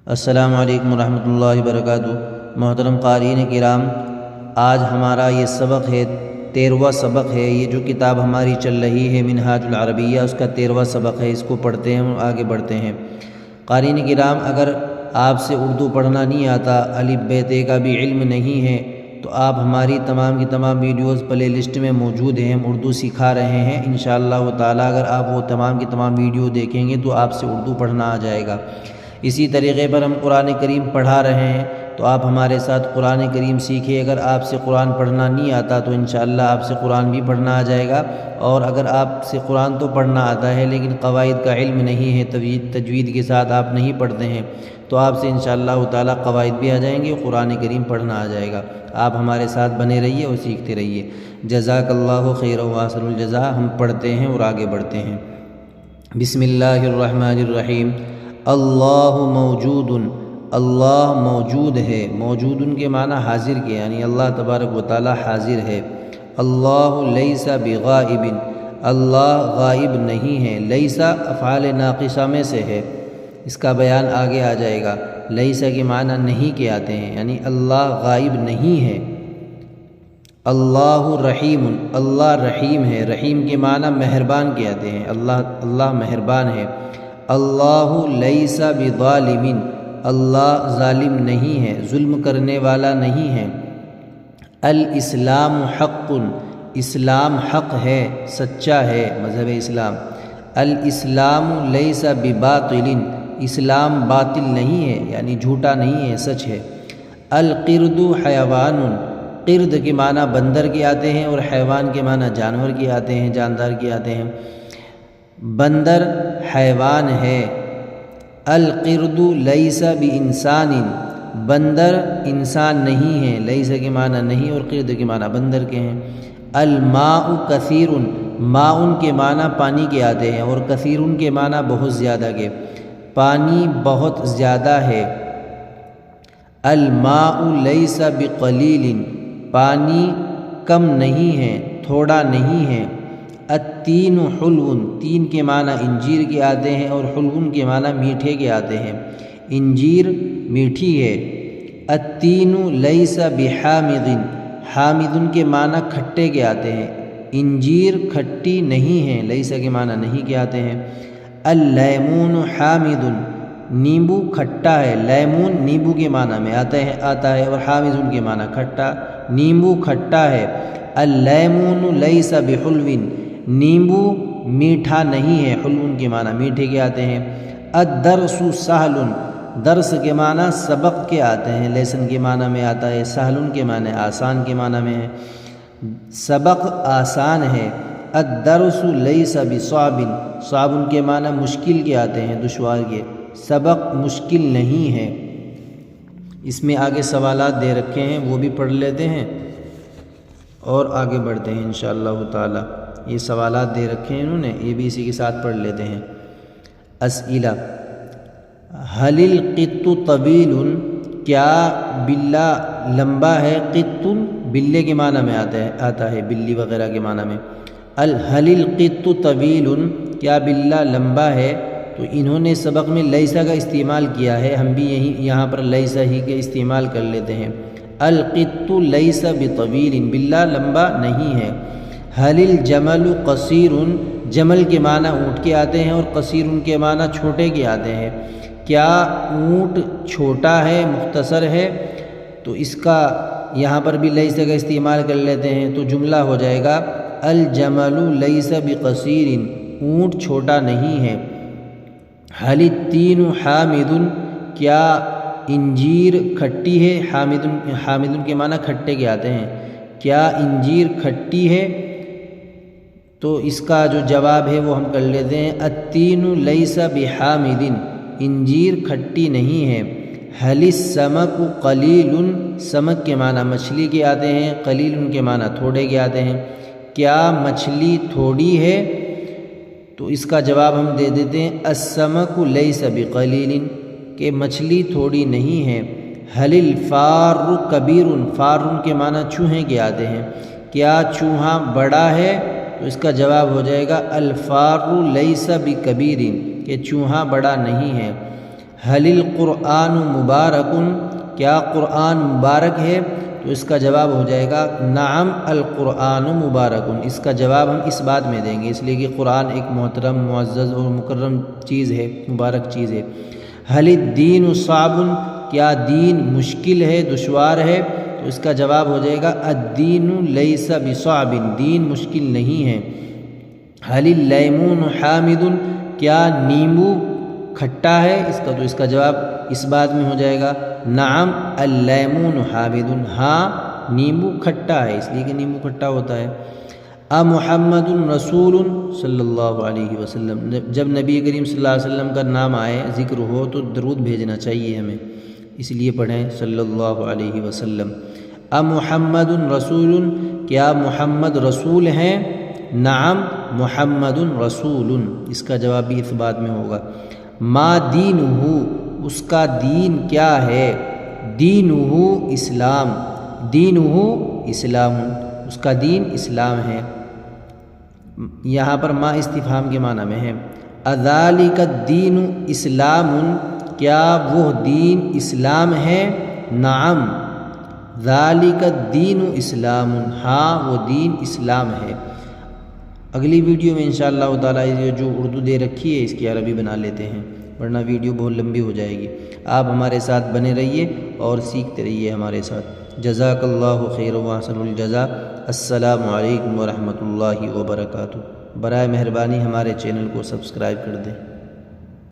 السلام علیکم ورحمۃ اللہ وبرکاتہ۔ محترم قارئین کرام، آج ہمارا یہ سبق ہے 13واں سبق ہے۔ یہ جو کتاب ہماری چل رہی ہے منہاج العربیہ، اس کا 13واں سبق ہے۔ اس کو پڑھتے ہیں اور آگے بڑھتے ہیں۔ قارئین کرام، اگر آپ سے اردو پڑھنا نہیں آتا، الف ب ت کا بھی علم نہیں ہے، تو آپ ہماری تمام کی تمام ویڈیوز پلے لسٹ میں موجود ہیں، ہم اردو سکھا رہے ہیں انشاءاللہ تعالی۔ اگر آپ وہ تمام کی تمام ویڈیو دیکھیں گے تو آپ سے اردو پڑھنا آ جائے گا۔ اسی طریقے پر ہم قرآن کریم پڑھا رہے ہیں، تو آپ ہمارے ساتھ قرآن کریم سیکھیں۔ اگر آپ سے قرآن پڑھنا نہیں آتا تو انشاءاللہ آپ سے قرآن بھی پڑھنا آ جائے گا، اور اگر آپ سے قرآن تو پڑھنا آتا ہے لیکن قواعد کا علم نہیں ہے، تجوید کے ساتھ آپ نہیں پڑھتے ہیں، تو آپ سے انشاءاللہ تعالی قواعد بھی آ جائیں گے، قرآن کریم پڑھنا آ جائے گا۔ آپ ہمارے ساتھ بنے رہیے اور سیکھتے رہیے۔ جزاک اللہ خیر و احسن الجزاء۔ ہم پڑھتے ہیں اور آگے بڑھتے ہیں۔ بسم اللہ الرحمن الرحیم۔ اللہ موجود، اللہ موجود ہے۔ موجود کے معنی حاضر کے، یعنی اللہ تبارک و تعالی حاضر ہے۔ اللہ لیس بغائب، اللہ غائب نہیں ہے۔ لیس افعال ناقصہ میں سے ہے، اس کا بیان آگے آ جائے گا۔ لیس کے معنی نہیں کے آتے ہیں، یعنی اللہ غائب نہیں ہے۔ اللہ رحیم، اللہ رحیم ہے۔ رحیم کے معنی مہربان کے آتے ہیں، اللہ مہربان ہے۔ اللہ لیس بظالم، اللہ ظالم نہیں ہے، ظلم کرنے والا نہیں ہے۔ الاسلام حق، اسلام حق ہے، سچا ہے مذہب اسلام۔ الاسلام لیس بباطل، اسلام باطل نہیں ہے، یعنی جھوٹا نہیں ہے، سچ ہے۔ القرد حیوان، قرد کے معنی بندر کے آتے ہیں اور حیوان کے معنی جانور کے آتے ہیں، جاندار کے آتے ہیں۔ بندر حیوان ہے۔ القرد لیس بانسان، بندر انسان نہیں ہے، لیس کے معنی نہیں اور قرد کے معنی بندر کے ہیں۔ الماء کثیر، ماء کے معنی پانی کے آتے ہیں اور کثیر کے معنی بہت زیادہ کے، پانی بہت زیادہ ہے۔ الماء لیس بقلیل، پانی کم نہیں ہے، تھوڑا نہیں ہے۔ التین حلو، تین کے معنی انجیر کے آتے ہیں اور حلو کے معنی میٹھے کے آتے ہیں، انجیر میٹھی ہے۔ التین لیس بحامض، حامض کے معنی کھٹے کے آتے ہیں، انجیر کھٹی نہیں ہے، لیس کے معنی نہیں کے آتے ہیں۔ اللیمون حامض، نیمبو کھٹا ہے۔ لیمون نیمبو کے معنی میں آتا ہے اور حامض کے معنی کھٹا، نیمبو کھٹا ہے۔ اللیمون لیس بحلو، نیمبو میٹھا نہیں ہے، حلو کے معنی میٹھے کے آتے ہیں۔ الدرس سہل، درس کے معنی سبق کے آتے ہیں، لیسن کے معنی میں آتا ہے، سہل کے معنی آسان کے معنی میں ہے، سبق آسان ہے۔ الدرس لیس بصعب، صعب کے معنی مشکل کے آتے ہیں، دشوار کے، سبق مشکل نہیں ہے۔ اس میں آگے سوالات دے رکھے ہیں، وہ بھی پڑھ لیتے ہیں اور آگے بڑھتے ہیں انشاءاللہ تعالی۔ یہ سوالات دے رکھے ہیں انہوں نے، یہ بھی اسی کے ساتھ پڑھ لیتے ہیں۔ اسئلہ: حل القط طویل، کیا بلّا لمبا ہے؟ قط بلے کے معنی میں آتا ہے، بلی وغیرہ کے معنی میں۔ حل القط طویل، کیا بلّا لمبا ہے؟ تو انہوں نے سبق میں لیسا کا استعمال کیا ہے، ہم بھی یہاں پر لیسا ہی کے استعمال کر لیتے ہیں۔ القط لیس بطویل، بلّا لمبا نہیں ہے۔ حل الجمل قصیر، جمل کے معنی اونٹ کے آتے ہیں اور قصیر کے معنی چھوٹے کے آتے ہیں۔ کیا اونٹ چھوٹا ہے، مختصر ہے؟ تو اس کا یہاں پر بھی لیسا کا استعمال کر لیتے ہیں، تو جملہ ہو جائے گا الجمل لیس بقصیر، اونٹ چھوٹا نہیں ہے۔ حل التین حامض، کیا انجیر کھٹی ہے؟ حامض کے معنی کھٹے کے آتے ہیں، کیا انجیر کھٹی ہے؟ تو اس کا جو جواب ہے وہ ہم کر لیتے ہیں التین لیس بحامض، انجیر کھٹی نہیں ہے۔ حل السمک قلیل، سمک کے معنی مچھلی کے آتے ہیں، قلیل کے معنی تھوڑے کے آتے ہیں۔ کیا مچھلی تھوڑی ہے؟ تو اس کا جواب ہم دے دیتے ہیں السمک لیس بقلیل، کہ مچھلی تھوڑی نہیں ہے۔ حل الفار کبیر، فار کے معنی چوہے کے آتے ہیں، کیا چوہا بڑا ہے؟ تو اس کا جواب ہو جائے گا الفار لیس بکبیر، کہ چوہا بڑا نہیں ہے۔ حل القرآن مبارکن، کیا قرآن مبارک ہے؟ تو اس کا جواب ہو جائے گا نعم القرآن مبارکن۔ اس کا جواب ہم اس بات میں دیں گے، اس لیے کہ قرآن ایک محترم، معزز اور مکرم چیز ہے، مبارک چیز ہے۔ حل الدین صعب، کیا دین مشکل ہے، دشوار ہے؟ تو اس کا جواب ہو جائے گا الدین لیس بصعب، دین مشکل نہیں ہے۔ حل اللیمون حامد، کیا نیمبو کھٹا ہے؟ اس کا جواب اس بات میں ہو جائے گا نعم اللیمون حامد، ہاں نیمبو کھٹا ہے، اس لیے کہ نیمبو کھٹا ہوتا ہے۔ محمد رسول صلی اللہ علیہ وسلم، جب نبی کریم صلی اللہ علیہ وسلم کا نام آئے، ذکر ہو تو درود بھیجنا چاہیے ہمیں، اس لیے پڑھیں صلی اللہ علیہ وسلم۔ محمد رسول، کیا محمد رسول ہیں؟ نعم محمد رسول، اس کا جواب بھی اس بات میں ہوگا۔ ما دینہ، اس کا دین کیا ہے؟ دینہ اسلام، دینہ اسلام، اس کا دین اسلام ہے۔ یہاں پر ما استفہام کے معنی میں ہے۔ اذالک الدین اسلام، کیا وہ دین اسلام ہے؟ نعم ذالک الدین اسلام، ہاں وہ دین اسلام ہے۔ اگلی ویڈیو میں انشاءاللہ تعالیٰ یہ جو اردو دے رکھی ہے اس کی عربی بنا لیتے ہیں، ورنہ ویڈیو بہت لمبی ہو جائے گی۔ آپ ہمارے ساتھ بنے رہیے اور سیکھتے رہیے ہمارے ساتھ۔ جزاک اللہ خیر و احسن الجزاء۔ السلام علیکم ورحمۃ اللہ وبرکاتہ۔ برائے مہربانی ہمارے چینل کو سبسکرائب کر دیں۔